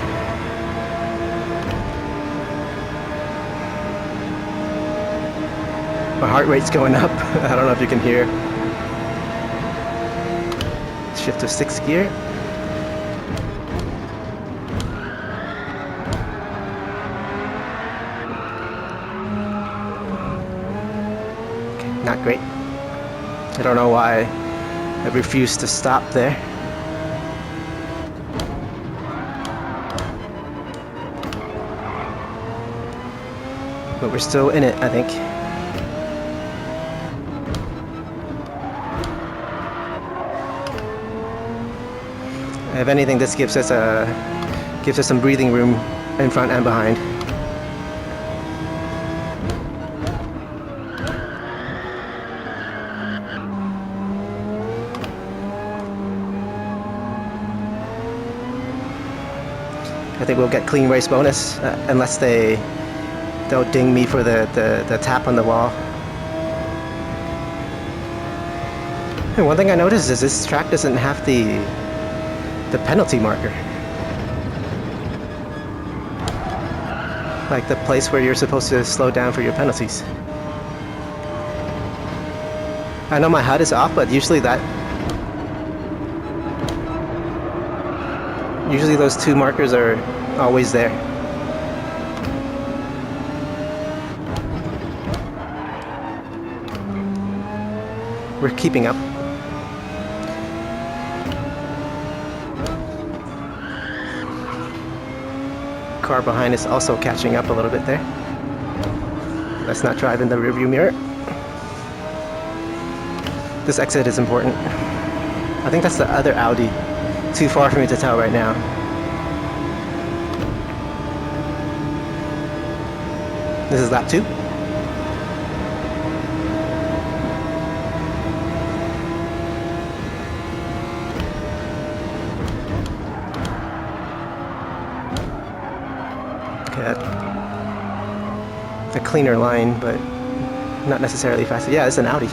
My heart rate's going up. I don't know if you can hear. Shift to 6th gear. not great. I don't know why I refused to stop there. But we're still in it, I think. If anything, this gives us some breathing room in front and behind. I think we'll get clean race bonus unless they'll ding me for the tap on the wall. And one thing I noticed is this track doesn't have the penalty marker. Like the place where you're supposed to slow down for your penalties. I know my HUD is off, but usually those two markers are always there. We're keeping up. Car behind is also catching up a little bit there. Let's not drive in the rearview mirror. This exit is important. I think that's the other Audi. Too far for me to tell right now. This is lap 2. A cleaner line, but not necessarily faster. Yeah, it's an Audi.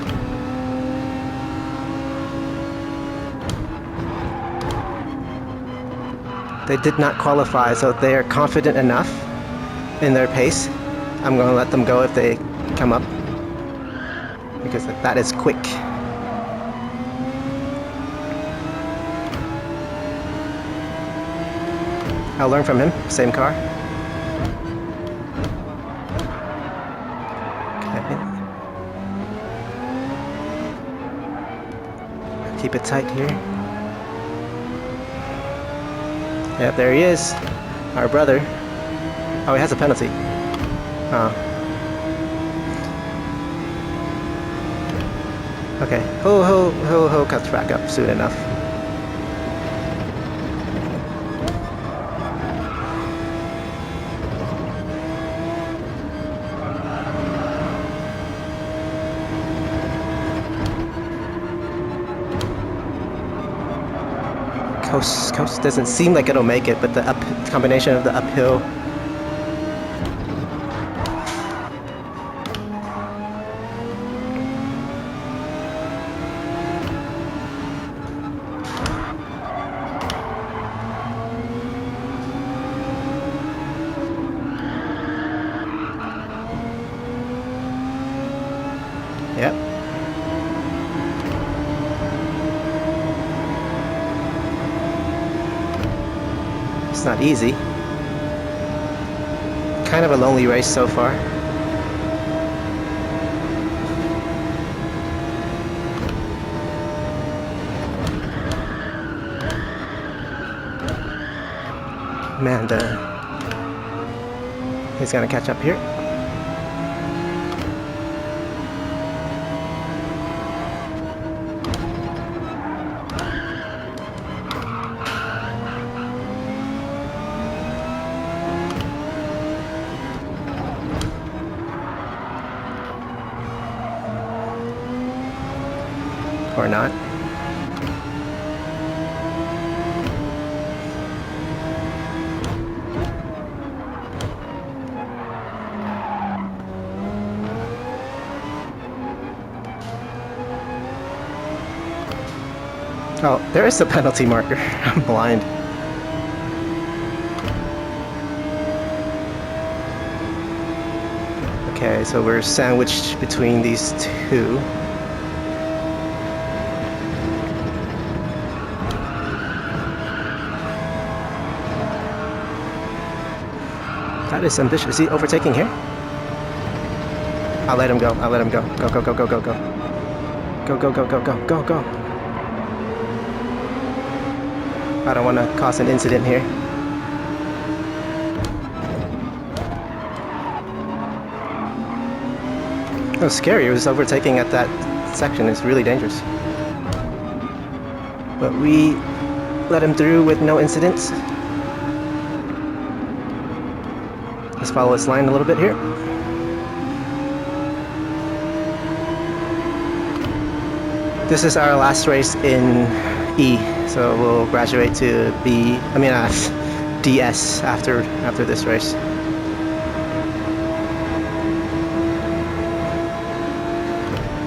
They did not qualify, so they are confident enough in their pace. I'm going to let them go if they come up, because that is quick. I'll learn from him. Same car. Keep it tight here. Yep, there he is. Our brother. Oh, he has a penalty. Oh. Okay. He'll catch back up soon enough. Coast doesn't seem like it'll make it, but the combination of the uphill. Yep. It's not easy. Kind of a lonely race so far. Man, he's gonna catch up here. Or not. Oh, there is a penalty marker. I'm blind. Okay, so we're sandwiched between these two. That is ambitious. Is he overtaking here? I'll let him go. I'll let him go. Go, go, go, go, go, go. Go, go, go, go, go, go, go. I don't want to cause an incident here. It was scary. It was overtaking at that section. It's really dangerous. But we let him through with no incidents. Let's follow this line a little bit here. This is our last race in E, so we'll graduate to DS after this race.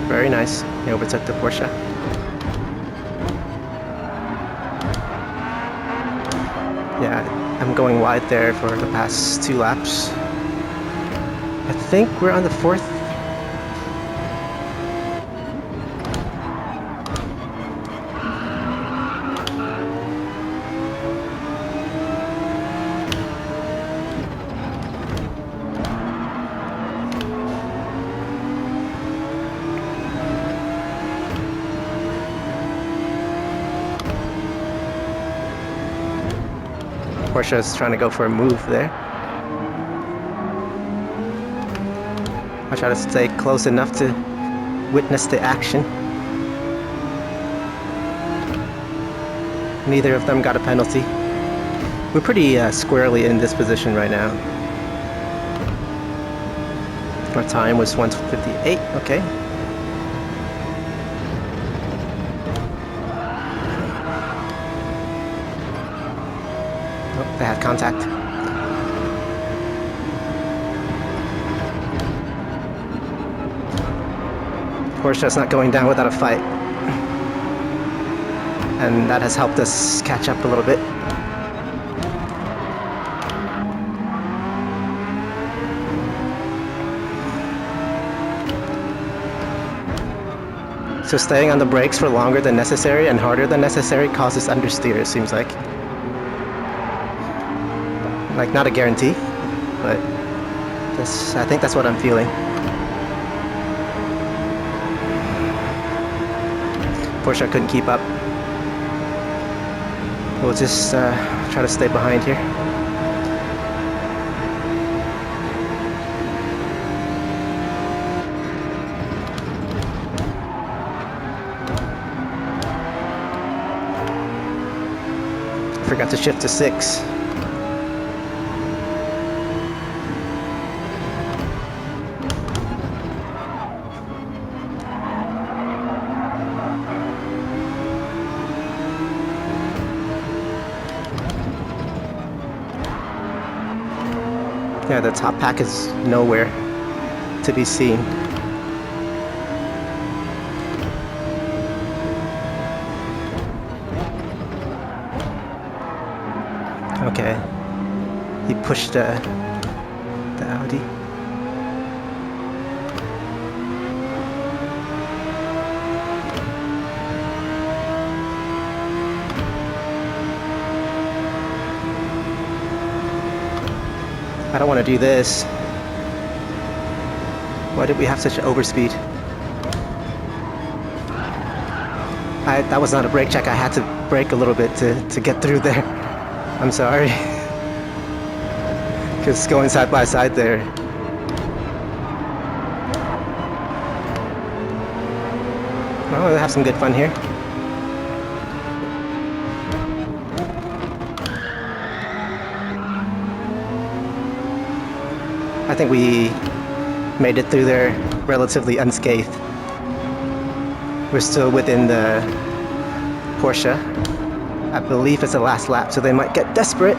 Very nice. He overtook the Porsche. Yeah, I'm going wide there for the past 2 laps. I think we're on the 4th. Porsche is trying to go for a move there. I try to stay close enough to witness the action. Neither of them got a penalty. We're pretty squarely in this position right now. Our time was 1:58. Okay. They had contact. Porsche's not going down without a fight. And that has helped us catch up a little bit. So staying on the brakes for longer than necessary and harder than necessary causes understeer, it seems like. Like, not a guarantee, but I think that's what I'm feeling. Porsche couldn't keep up. We'll just try to stay behind here. Forgot to shift to 6. Yeah, the top pack is nowhere to be seen. Okay, he pushed the Audi. I don't want to do this. Why did we have such an overspeed? That was not a brake check. I had to brake a little bit to get through there. I'm sorry. Because going side by side there. Oh, we'll have some good fun here. I think we made it through there relatively unscathed. We're still within the Porsche. I believe it's the last lap, so they might get desperate.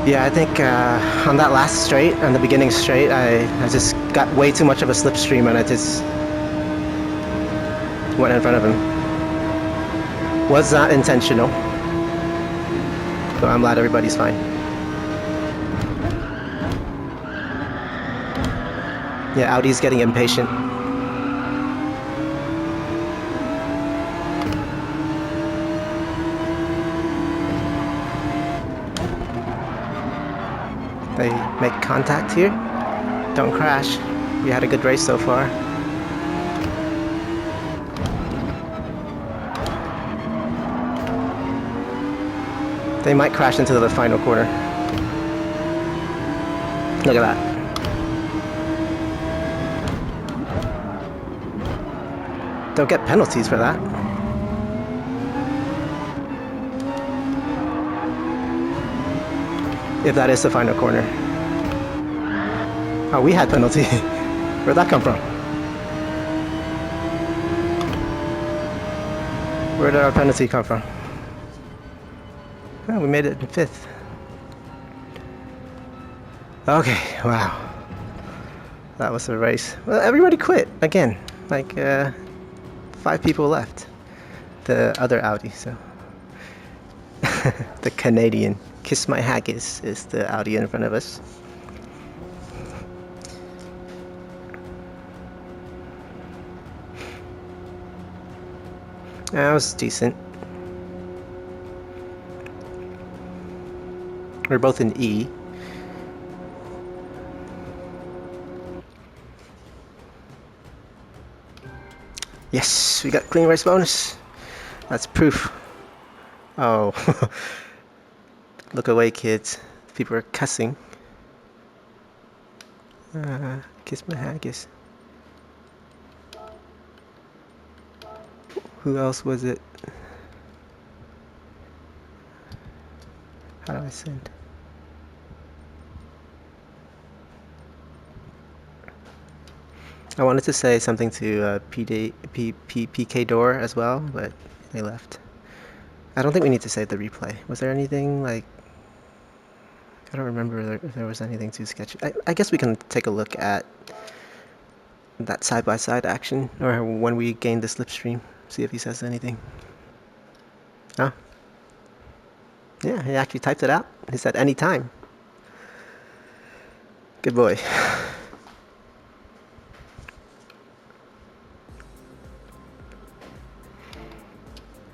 Yeah, I think on that last straight, on the beginning straight, I just got way too much of a slipstream and I just went in front of him. Was not intentional. So I'm glad everybody's fine. Yeah, Audi's getting impatient. They make contact here. Don't crash. We had a good race so far. They might crash into the final corner. Look at that. Don't get penalties for that. If that is the final corner. Oh, we had penalty. Where'd that come from? Where did our penalty come from? Oh, we made it in 5th. Okay, wow. That was a race. Well, everybody quit again. Like 5 people left. The other Audi, so. The Canadian. Kiss My Haggis is the Audi in front of us. That was decent. We're both in E. Yes, we got clean race bonus. That's proof. Oh. Look away, kids. People are cussing. Kiss my haggis. Who else was it? How do I send? I wanted to say something to PK Door as well, but they left. I don't think we need to save the replay. Was there anything like... I don't remember if there was anything too sketchy. I guess we can take a look at that side-by-side action, or when we gain the slipstream, see if he says anything. Oh. Yeah, he actually typed it out. He said anytime. Good boy.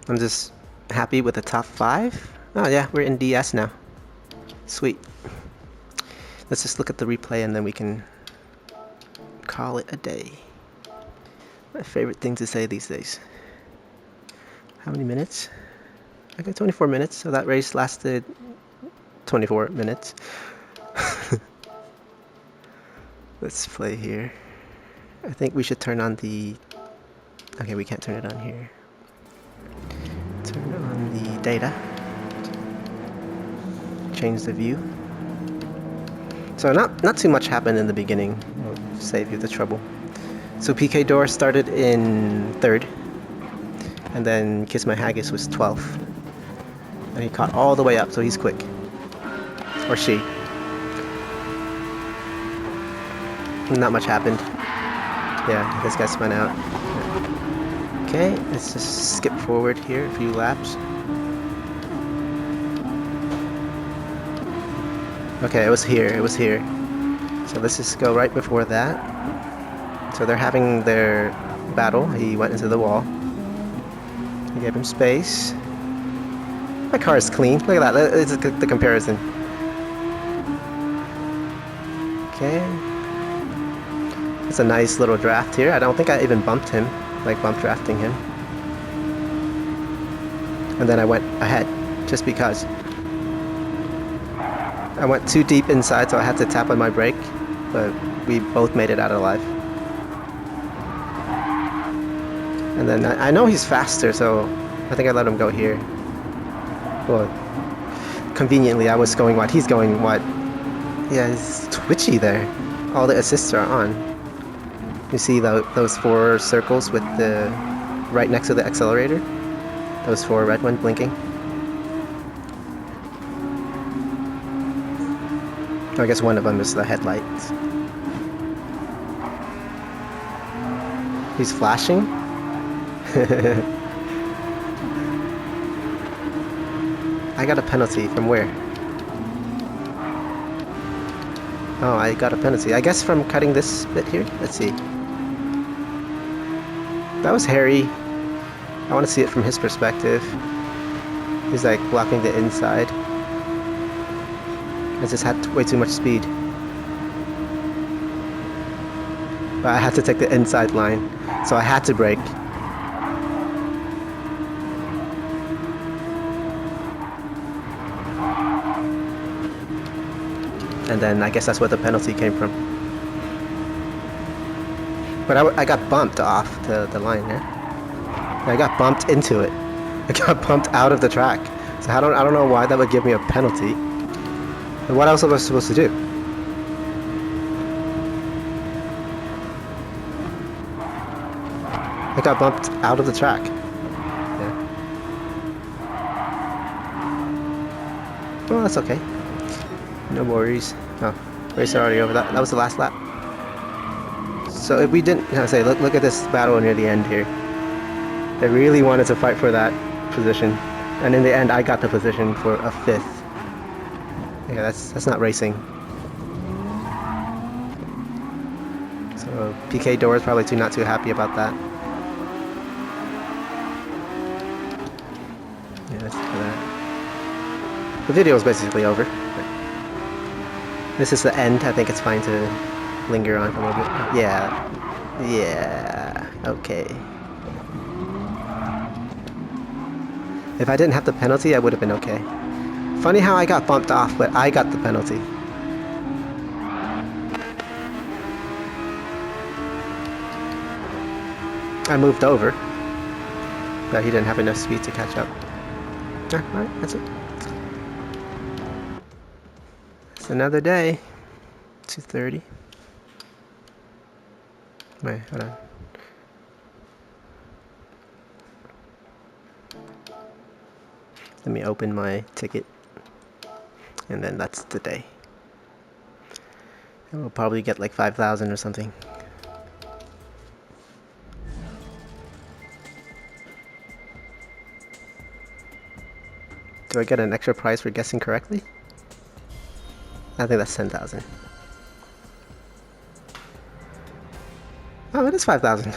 I'm just happy with the top 5. Oh yeah, we're in DS now. Sweet. Let's just look at the replay and then we can call it a day. My favorite thing to say these days. How many minutes? I got 24 minutes, so that race lasted 24 minutes. Let's play here. I think we should turn on the... Okay, we can't turn it on here. Turn on the data. Change the view. So not too much happened in the beginning. We'll save you the trouble. So PK Door started in 3rd, and then Kiss My Haggis was 12th, and he caught all the way up, so he's quick. Or she. Not much happened. Yeah, this guy spun out. Okay, let's just skip forward here a few laps. Okay, it was here. So let's just go right before that. So they're having their battle. He went into the wall. I gave him space. My car is clean. Look at that. It's the comparison. Okay. It's a nice little draft here. I don't think I even bumped him, like bump drafting him. And then I went ahead, just because. I went too deep inside, so I had to tap on my brake, but we both made it out alive. And then I know he's faster, so I think I let him go here. Well, conveniently I was going wide, he's going wide. Yeah, it's twitchy there. All the assists are on. You see those 4 circles with the right next to the accelerator? Those 4 red ones blinking? I guess one of them is the headlights. He's flashing? I got a penalty from where? Oh, I got a penalty. I guess from cutting this bit here? Let's see. That was hairy. I want to see it from his perspective. He's like blocking the inside. I just had way too much speed. But I had to take the inside line, so I had to brake. And then I guess that's where the penalty came from. But I got bumped off the line, yeah? I got bumped into it. I got bumped out of the track. So I don't know why that would give me a penalty. And what else was I supposed to do? I got bumped out of the track. Yeah. Well, that's okay. No worries. Oh, race already over. That was the last lap. So if we didn't, I say, look at this battle near the end here. They really wanted to fight for that position, and in the end, I got the position for a 5th. Yeah, that's not racing. So PK Door is probably not too happy about that. Yeah, that's for that. The video is basically over. This is the end. I think it's fine to linger on for a little bit. Yeah. Yeah. Okay. If I didn't have the penalty, I would have been okay. Funny how I got bumped off, but I got the penalty. I moved over, but he didn't have enough speed to catch up. Alright, that's it. It's another day. 2:30. Wait, hold on. Let me open my ticket. And then that's the day. And we'll probably get like 5,000 or something. Do I get an extra prize for guessing correctly? I think that's 10,000. Oh, it is 5,000.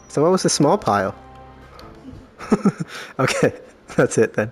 So what was the small pile? Okay, that's it then.